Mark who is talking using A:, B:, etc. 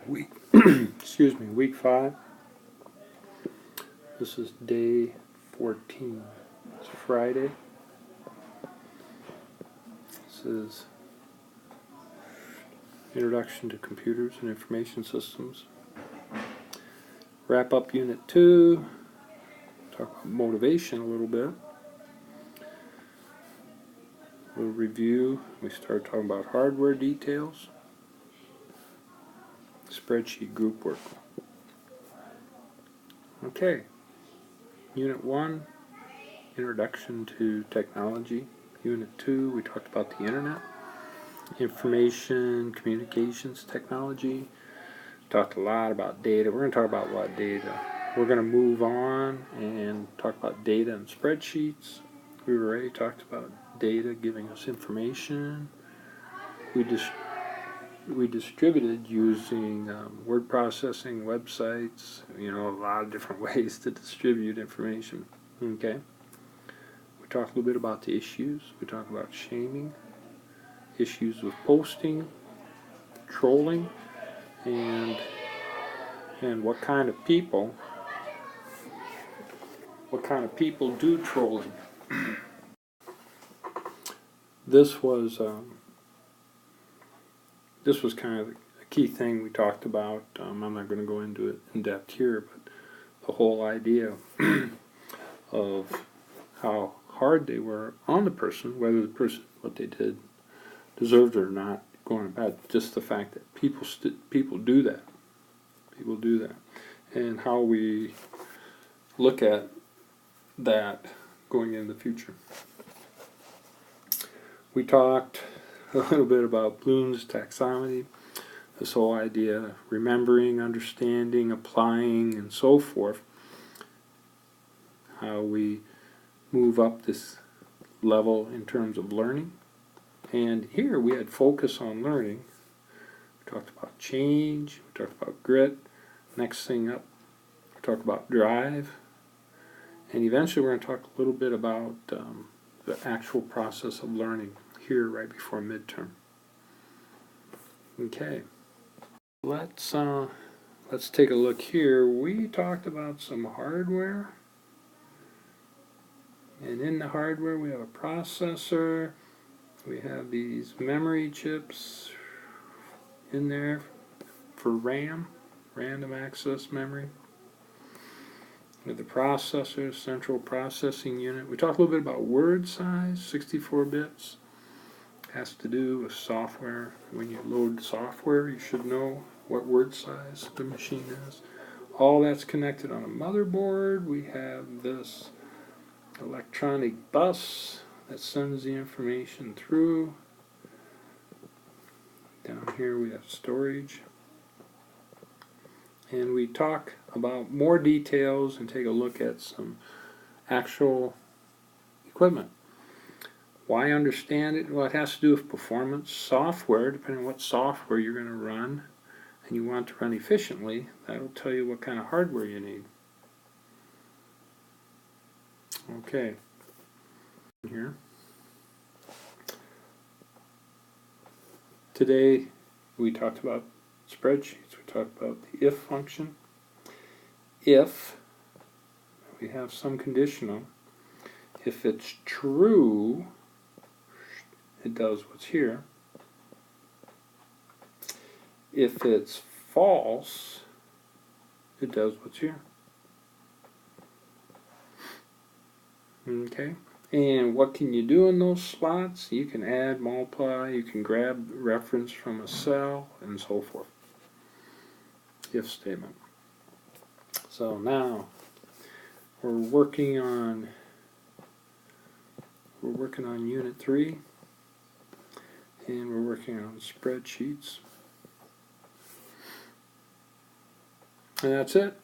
A: Week, excuse me, week 5. This is day 14. It's Friday. This is Introduction to Computers and Information Systems. Wrap up Unit 2. Talk about motivation a little bit. We'll review. We start talking about hardware details. Spreadsheet group work. Okay. Unit 1, Introduction to Technology. Unit 2, we talked about the Internet. Information Communications Technology. Talked a lot about data. We're going to talk about what data. We're going to move on and talk about data and spreadsheets. We already talked about data giving us information. We distributed using word processing, websites, a lot of different ways to distribute information. Okay. We talked a little bit about the issues. We talked about shaming, issues with posting, trolling, and what kind of people do trolling. This was kind of a key thing we talked about. I'm not going to go into it in depth here, but the whole idea of how hard they were on the person, whether the person, what they did, deserved it or not, going about just the fact that people do that. People do that. And how we look at that going in the future. We talked a little bit about Bloom's taxonomy, this whole idea of remembering, understanding, applying, and so forth, how we move up this level in terms of learning. And here we had focus on learning. We talked about change, we talked about grit. Next thing up, we talked about drive. And eventually we're going to talk a little bit about the actual process of learning here right before midterm. Okay, let's take a look here. We talked about some hardware, and in the hardware we have a processor. We have these memory chips in there for RAM, random access memory. With the processor, central processing unit. We talked a little bit about word size, 64 bits. Has to do with software. When you load software, you should know what word size the machine is. All that's connected on a motherboard. We have this electronic bus that sends the information through. Down here we have storage. And we talk about more details and take a look at some actual equipment. Why understand it? Well, it has to do with performance. Software, depending on what software you're going to run and you want to run efficiently, that'll tell you what kind of hardware you need. Okay. Here. Today we talked about spreadsheets. We talked about the if function. If we have some conditional, if it's true, it does what's here. If it's false, it does what's here. Okay, and what can you do in those slots? You can add, multiply, you can grab reference from a cell, and so forth. If statement. So now we're working on Unit 3, and we're working on spreadsheets. And that's it.